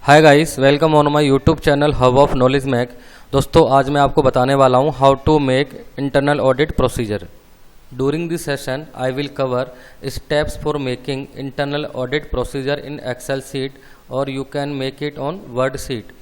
Hi guys, welcome on my YouTube channel hub of knowledge mac. दोस्तों, आज मैं आपको बताने वाला हूं how to make internal audit procedure. During this session I will cover steps for making internal audit procedure in Excel sheet और you can make it on Word sheet.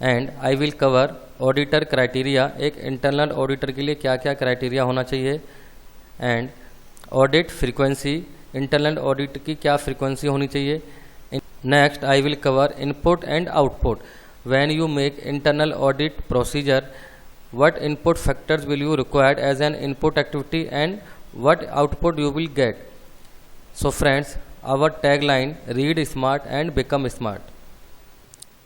And I will cover auditor criteria, एक internal auditor के लिए क्या क्या criteria होना चाहिए, and audit frequency, internal audit की क्या फ्रीक्वेंसी होनी चाहिए। Next, I will cover input and output. When you make internal audit procedure, what input factors will you require as an input activity and what output you will get. So friends, our tagline, read smart and become smart.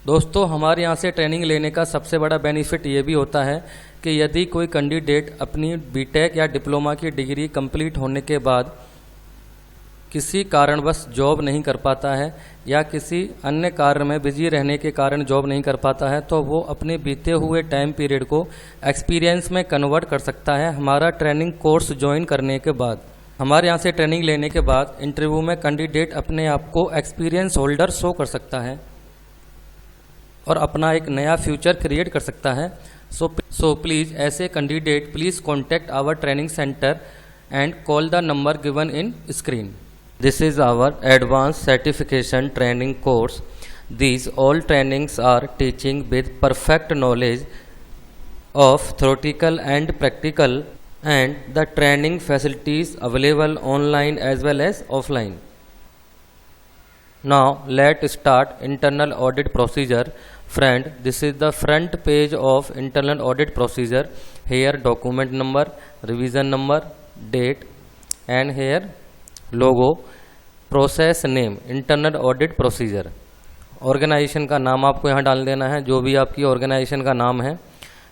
दोस्तों, हमारे यहाँ से training लेने का सबसे बड़ा benefit ये भी होता है कि यदि कोई कैंडिडेट अपनी बीटेक या डिप्लोमा की डिग्री कंप्लीट होने के बाद किसी कारणवश जॉब नहीं कर पाता है या किसी अन्य कार्य में बिजी रहने के कारण जॉब नहीं कर पाता है, तो वो अपने बीते हुए टाइम पीरियड को एक्सपीरियंस में कन्वर्ट कर सकता है। हमारा ट्रेनिंग कोर्स ज्वाइन करने के बाद, हमारे यहाँ से ट्रेनिंग लेने के बाद इंटरव्यू में कैंडिडेट अपने आप को एक्सपीरियंस होल्डर शो कर सकता है और अपना एक नया फ्यूचर क्रिएट कर सकता है। सो प्लीज़ ऐसे candidate please contact our training centre and call the number given in screen. This is our advanced certification training course. These all trainings are teaching with perfect knowledge of theoretical and practical, and the training facilities available online as well as offline. Now let's start internal audit procedure. Friend, this is the front page of internal audit procedure. Here document number, revision number, date, and here logo, process name, internal audit procedure. Organisation का नाम आपको यहाँ डाल देना है, जो भी आपकी ऑर्गेनाइजेशन का नाम है।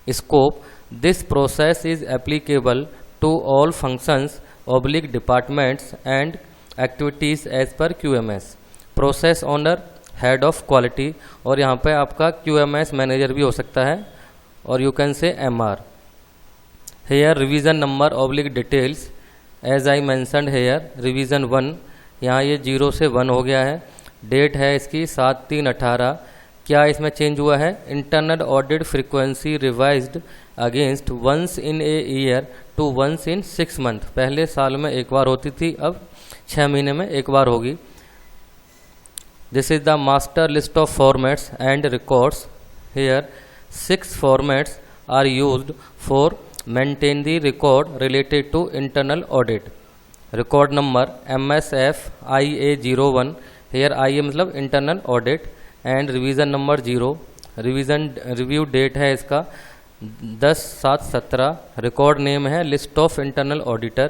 Scope, this process is applicable to all functions oblique departments and activities as per QMS। Process owner, head of quality, और यहाँ पे आपका QMS मैनेजर भी हो सकता है, और you can say MR। Here revision number oblique details, as I mentioned here revision 1, यहाँ ये 0 से 1 हो गया है। डेट है इसकी 7/3/18। क्या इसमें चेंज हुआ है? Internal audit frequency revised against once in a year to once in 6 month. पहले साल में एक बार होती थी, अब 6 महीने में एक बार होगी। This is the master list of formats and records. Here 6 formats are used for maintain the record related to internal audit. Record number MSF IA01, here IA मतलब internal audit, and revision number 0, revision review date है इसका 10/7/17। record name है list of internal auditor,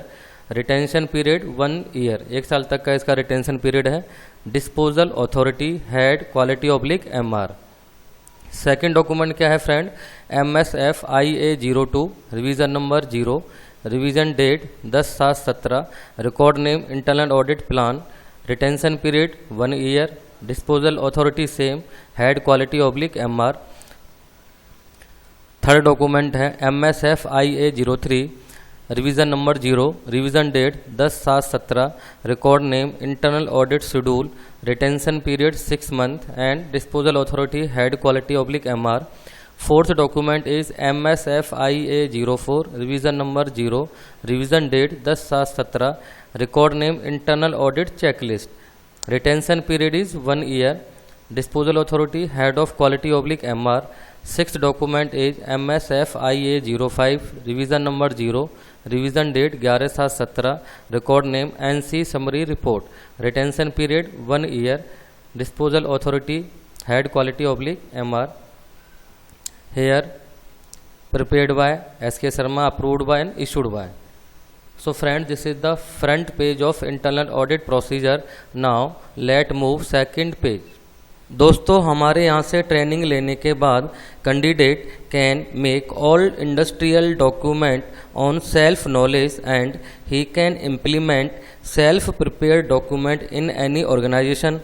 retention period 1 year, 1 साल तक का इसका retention period है। disposal authority head quality / MR। Second document क्या है friend? MSF IA02, revision number 0, revision date 10/7/17, record name internal audit plan, retention period 1 year, disposal authority same, head quality / MR। Third document है MSF IA03, revision number 0, revision date 10/7/17, record name internal audit schedule, retention period 6 month, and disposal authority head quality / MR। Fourth document is MSF IA04, revision number 0, revision date 10/7/17, record name internal audit checklist, retention period is 1 year, disposal authority head of quality / MR। Sixth document is MSF IA05, revision number 0, revision date 11/7/17, record name NC summary report, retention period 1 year, disposal authority head quality / MR। Here prepared by SK Sharma, approved by and issued by. So friend, this is the front page of internal audit procedure. Now let move second page. दोस्तों, हमारे यहाँ से training लेने के बाद candidate can make all industrial document on self knowledge and he can implement self prepared document in any organization.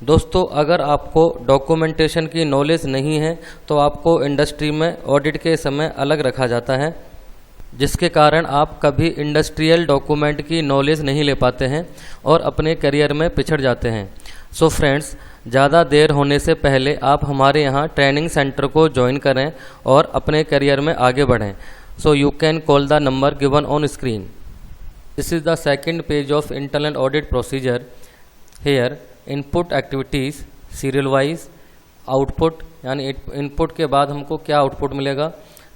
दोस्तों, अगर आपको डॉक्यूमेंटेशन की नॉलेज नहीं है तो आपको इंडस्ट्री में ऑडिट के समय अलग रखा जाता है। जिसके कारण आप कभी इंडस्ट्रियल डॉक्यूमेंट की नॉलेज नहीं ले पाते हैं और अपने करियर में पिछड़ जाते हैं। सो फ्रेंड्स, ज़्यादा देर होने से पहले आप हमारे यहाँ ट्रेनिंग सेंटर को ज्वाइन करें और अपने करियर में आगे बढ़ें। So you can call the number given on screen. This is the second page of internal audit procedure. Here input activities serial wise, output यानी इनपुट के बाद हमको क्या आउटपुट मिलेगा,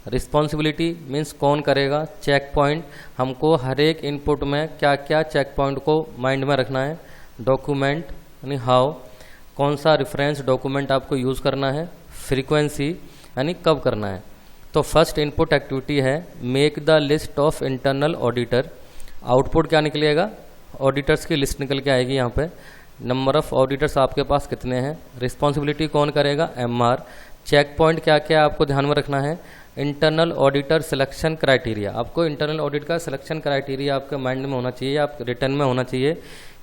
रिस्पॉन्सिबिलिटी मीन्स कौन करेगा, चेक पॉइंट हमको हर एक इनपुट में क्या क्या चेक पॉइंट को माइंड में रखना है, डॉक्यूमेंट यानी हाउ, कौन सा रेफरेंस डॉक्यूमेंट आपको यूज़ करना है, फ्रीक्वेंसी यानी कब करना है। तो फर्स्ट इनपुट एक्टिविटी है make the list of internal auditor. Output क्या निकलेगा, ऑडिटर्स की लिस्ट निकल के आएगी यहाँ पे। नंबर ऑफ ऑडिटर्स आपके पास कितने हैं, रिस्पॉन्सिबिलिटी कौन करेगा, MR। चेक पॉइंट क्या क्या आपको ध्यान में रखना है, इंटरनल ऑडिटर सिलेक्शन क्राइटेरिया। आपको इंटरनल ऑडिट का सिलेक्शन क्राइटेरिया आपके माइंड में होना चाहिए, आप रिटर्न में होना चाहिए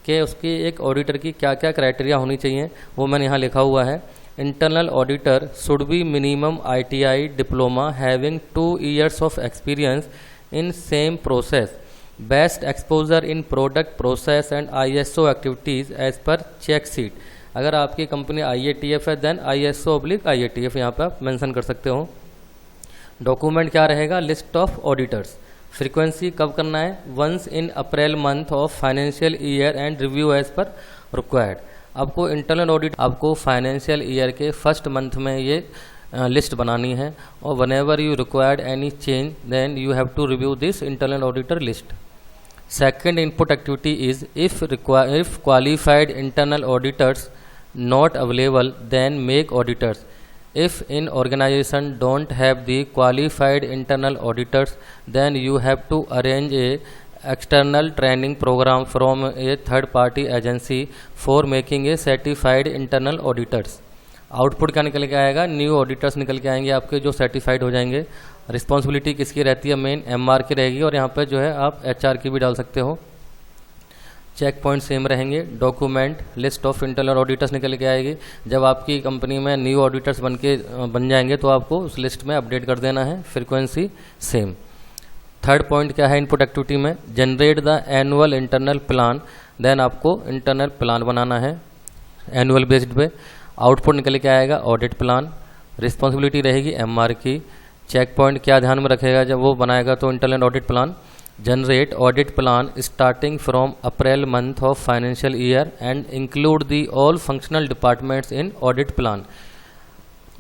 कि उसकी एक ऑडिटर की क्या क्या क्राइटेरिया होनी चाहिए, वो मैंने यहाँ लिखा हुआ है। Internal auditor should be minimum ITI diploma having 2 years of experience in same process, best exposure in product process and ISO activities as per check sheet. अगर आपकी कंपनी IATF है देन ISO/IATF यहाँ पर आप मेंशन कर सकते हो। Document क्या रहेगा, लिस्ट ऑफ ऑडिटर्स। फ्रीक्वेंसी कब करना है, once in April month of financial year and review as per required. आपको इंटरनल ऑडिट आपको फाइनेंशियल ईयर के फर्स्ट मंथ में ये लिस्ट बनानी है और whenever you required any change then you have to review this internal auditor list. Second input activity is if qualified internal auditors not available then make auditors. If in organization don't have the qualified internal auditors then you have to arrange a external training program from a third party agency for making a certified internal auditors. Output क्या निकल के आएगा, new auditors निकल के आएंगे आपके जो certified हो जाएंगे। रिस्पॉन्सिबिलिटी किसकी रहती है, मेन MR की रहेगी और यहाँ पे जो है आप HR की भी डाल सकते हो। चेक पॉइंट सेम रहेंगे। Document list of internal auditors निकल के आएगी। जब आपकी कंपनी में न्यू ऑडिटर्स बन जाएंगे तो आपको उस लिस्ट में अपडेट कर देना है। Frequency same. थर्ड पॉइंट क्या है इनपुट एक्टिविटी में, generate the annual internal plan. Then आपको इंटरनल प्लान बनाना है एनुअल बेस्ड पे। आउटपुट निकल के आएगा ऑडिट प्लान। रिस्पॉन्सिबिलिटी रहेगी MR की। चेक पॉइंट क्या ध्यान में रखेगा जब वो बनाएगा तो internal audit plan, generate audit plan starting from April month of financial year and include the all functional departments in audit plan.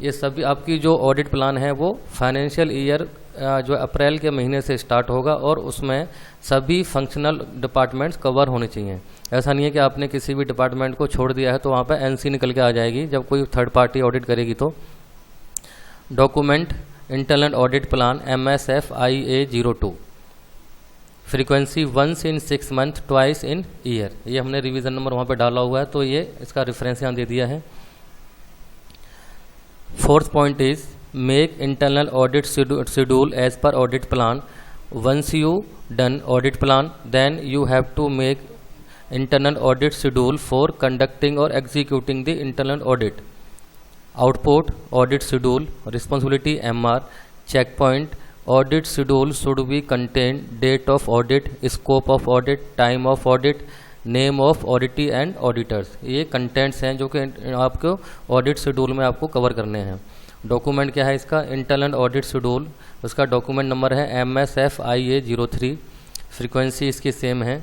ये सभी आपकी जो ऑडिट प्लान है वो फाइनेंशियल ईयर जो अप्रैल के महीने से स्टार्ट होगा और उसमें सभी फंक्शनल डिपार्टमेंट्स कवर होने चाहिए। ऐसा नहीं है कि आपने किसी भी डिपार्टमेंट को छोड़ दिया है तो वहाँ पे NC निकल के आ जाएगी जब कोई थर्ड पार्टी ऑडिट करेगी तो। Document internal audit plan MSFIA02। Frequency once in 6 months, twice in year. ये हमने रिवीजन नंबर वहाँ पे डाला हुआ है तो ये इसका रेफरेंस यहाँ दे दिया है। Fourth point is make internal audit schedule as per audit plan. Once you done audit plan then you have to make internal audit schedule for conducting और executing the internal audit. Output audit schedule. Responsibility MR। Check point audit schedule should be content date of audit, scope of audit, time of audit, name of auditee and auditors. ये contents हैं जो कि आपको audit schedule में आपको cover करने हैं। Document क्या है इसका, इंटरनल ऑडिट शेड्यूल। उसका डॉक्यूमेंट नंबर है MSFIA03। फ्रीक्वेंसी इसकी सेम है।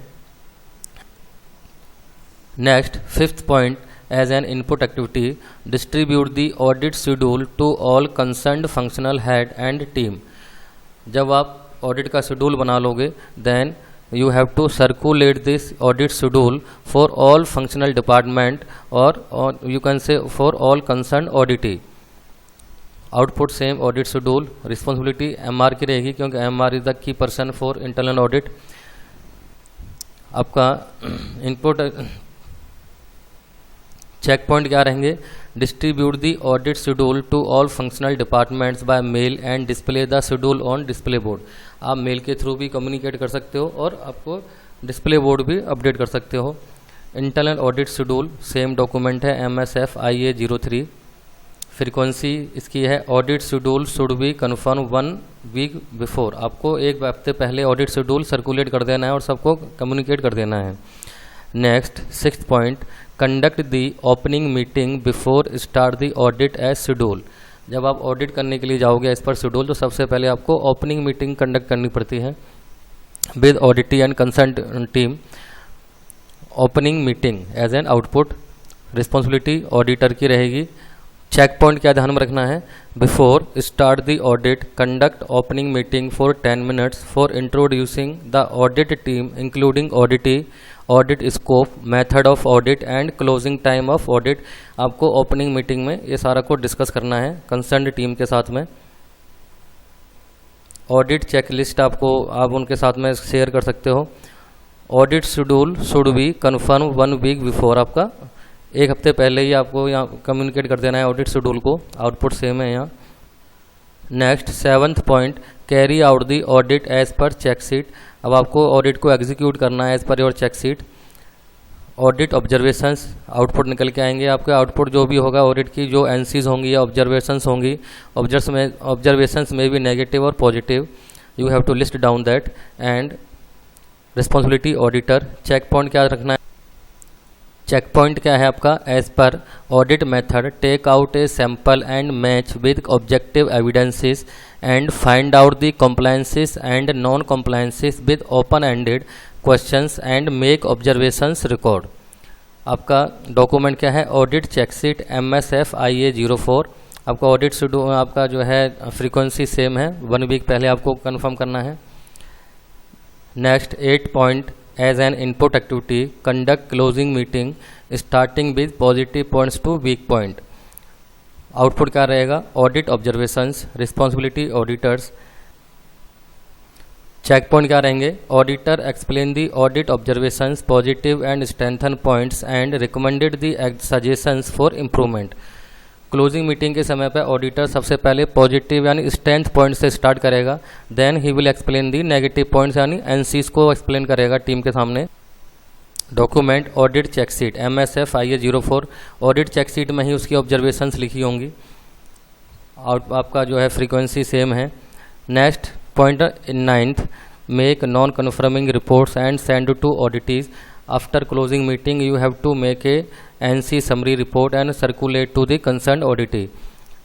Next fifth point, as an input activity distribute the audit schedule to all concerned functional head and team. जब आप ऑडिट का शेड्यूल बना लोगे then you have to circulate this audit schedule for all functional department or you can say for all concerned auditee. Output same audit schedule. Responsibility MR की रहेगी क्योंकि MR is the key person for internal audit. आपका input check point क्या रहेंगे, distribute the audit schedule to all functional departments by mail and display the schedule on display board. आप mail के through भी communicate कर सकते हो और आपको डिस्प्ले बोर्ड भी अपडेट कर सकते हो। Internal audit schedule same document है MSFIA03। फ्रीक्वेंसी इसकी है audit schedule should be confirm 1 week before. आपको एक हफ्ते पहले ऑडिट शेड्यूल सर्कुलेट कर देना है और सबको कम्युनिकेट कर देना है। Next 6th point, conduct the opening meeting before start the audit as schedule. जब आप ऑडिट करने के लिए जाओगे एज पर शेड्यूल तो सबसे पहले आपको ओपनिंग मीटिंग कंडक्ट करनी पड़ती है with auditee and concern team. Opening meeting as an output responsibility auditor की रहेगी। चेक पॉइंट क्या ध्यान में रखना है, before start the audit conduct opening meeting for 10 minutes for introducing the audit team including auditee, audit scope, method of audit and closing time of audit. आपको opening meeting में ये सारा को डिस्कस करना है कंसर्न टीम के साथ में। ऑडिट चेकलिस्ट आपको आप उनके साथ में शेयर कर सकते हो। Audit schedule should be confirm 1 week before. आपका एक हफ्ते पहले ही आपको यहाँ कम्युनिकेट कर देना है ऑडिट शेड्यूल को। आउटपुट सेम है यहाँ। Next 7th point, carry out the audit as per check sheet. अब आपको ऑडिट को एग्जीक्यूट करना है as per your check sheet. Audit observations output निकल के आएंगे आपके। आउटपुट जो भी होगा ऑडिट की जो एनसीज होंगी या ऑब्जर्वेशंस होंगी, ऑब्जर्वेशंस में भी नेगेटिव और positive, you have to list down that. And responsibility auditor, check point क्या रखना है, चेक पॉइंट क्या है आपका, as per audit method take out a sample and match with objective evidences and find out the compliances and non compliances with open ended questions and make observations record. आपका document क्या है, audit checksheet MSFIA 04। आपका audit schedule आपका जो है frequency same है, 1 week पहले आपको कंफर्म करना है। Next 8 point, as an input activity conduct closing meeting starting with positive points to weak point. Output क्या रहेगा, audit observations, responsibility auditors. Check point क्या रहेंगे, auditor explain the audit observations positive and strengthen points and recommended the suggestions for improvement. Closing meeting के समय पर auditor सबसे पहले positive यानी स्ट्रेंथ पॉइंट से स्टार्ट करेगा, then he will explain the negative points यानी एनसीज को एक्सप्लेन करेगा टीम के सामने। Document audit checksheet MSFIA 04। Audit checksheet में ही उसकी ऑब्जर्वेशंस लिखी होंगी। आपका जो है फ्रीक्वेंसी सेम है। Next point 9th, make non conforming reports and send to auditees. After closing meeting you have to make a NC summary report and circulate to the concern auditee.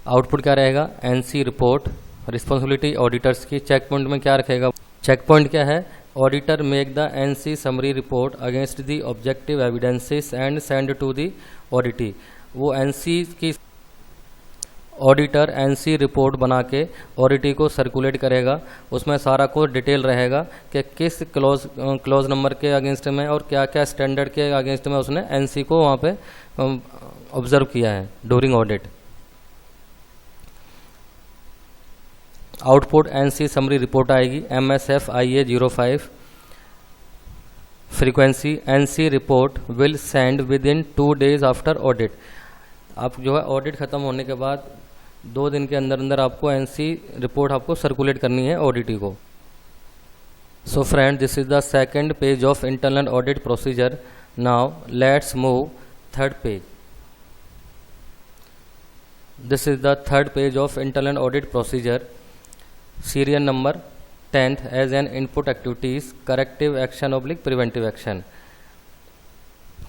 Output क्या रहेगा, NC report, responsibility auditors की। Check point में क्या रखेगा, check point क्या है, auditor make the NC summary report against the objective evidences and send to the auditee. वो NC की ऑडिटर NC रिपोर्ट बना के ऑडिटी को सर्कुलेट करेगा। उसमें सारा कुछ डिटेल रहेगा कि किस क्लॉज नंबर के अगेंस्ट में और क्या क्या स्टैंडर्ड के अगेंस्ट में उसने NC को वहाँ पे ऑब्जर्व किया है during audit. Output NC summary report आएगी MSFIA 05। Frequency NC report will send with in 2 days after audit. आप जो है ऑडिट खत्म होने के बाद 2 दिन के अंदर अंदर आपको NC रिपोर्ट आपको सर्कुलेट करनी है ऑडिटी को। So friend, this is the second page of internal audit procedure. Now let's move third page. This is the third page of internal audit procedure. Serial number 10th, as an input activities corrective action oblique preventive action.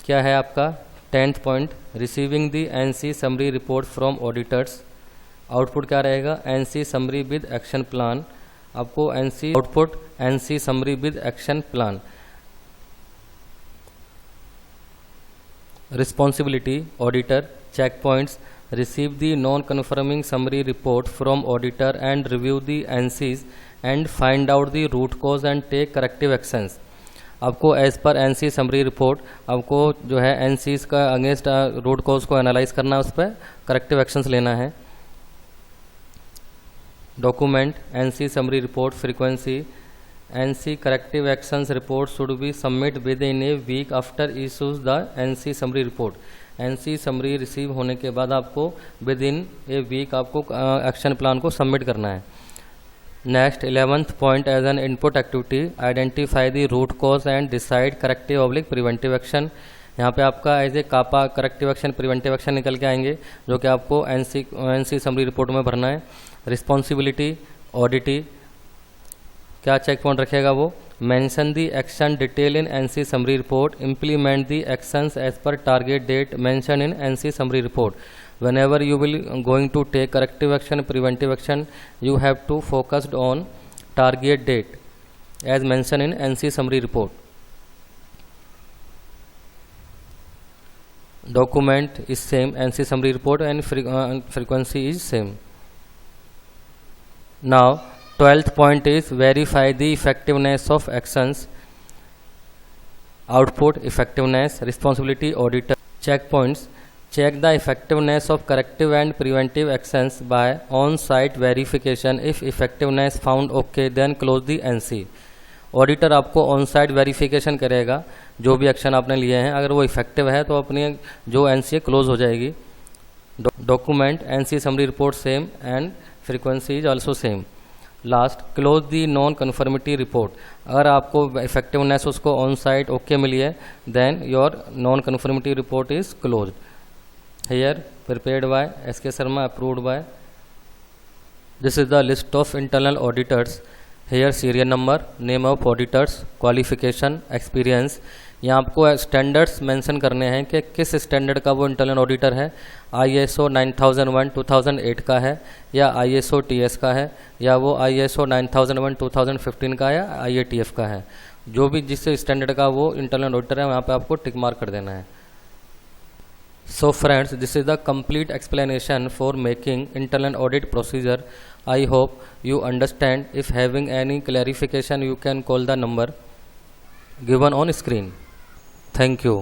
क्या है आपका 10th point, receiving the NC summary report from auditors. Output क्या रहेगा, NC summary with action plan. आपको NC output NC summary with action plan. Responsibility auditor, check points, receive the non conforming summary report from auditor and review the NCs and find out the root cause and take corrective actions. आपको as per NC summary report आपको जो है NCs का against root cause को analyse करना है, उस पर करेक्टिव एक्शंस लेना है। Document NC summary report. Frequency NC corrective actions report should be submit within a week after issues the NC summary report. NC summary receive होने के बाद आपको विद इन ए वीक आपको action plan को submit करना है। Next 11th point, as an input activity identify the root cause and decide corrective oblique preventive action. यहाँ पे आपका as a CAPA corrective action preventive action निकल के आएंगे, जो कि आपको एनसी समरी रिपोर्ट में भरना है। रिस्पॉन्सिबिलिटी ऑडिटी क्या चेक पॉइंट रखेगा वो, mention the action detail in NC summary report, implement the actions as per target date mention in NC summary report. whenever you will going to take corrective action preventive action, you have to focused on target date as mentioned in NC summary report. Document is same, NC summary report, and frequency is same. Now 12th point is verify the effectiveness of actions. Output, effectiveness, responsibility, auditor. Checkpoints: check the effectiveness of corrective and preventive actions by on-site verification. If effectiveness found okay, then close the NC. Auditor आपको on site verification करेगा जो भी action आपने लिए हैं, अगर वो effective है तो अपनी जो एनसी क्लोज हो जाएगी. Document NC summary report same and frequency is also same. Last, close the non conformity report. अगर आपको इफेक्टिवनेस उसको ऑन साइट ओके मिली है, then your non conformity report is close. Here prepared by SK Sharma, approved by. This is the list of internal auditors. Here serial number, name of auditors, qualification, experience. यहाँ आपको standards mention करने हैं कि किस standard का वो internal auditor है. ISO 9001 2008 का है, या ISO TS का है, या वो ISO 9001 2015 का है, या IATF का है. जो भी जिस स्टैंडर्ड का वो इंटरनल ऑडिटर है, वहाँ पे आपको टिक मार्क कर देना है. So friends, this is the complete explanation for making internal audit procedure. I hope you understand. If having any clarification, you can call the number given on screen. Thank you.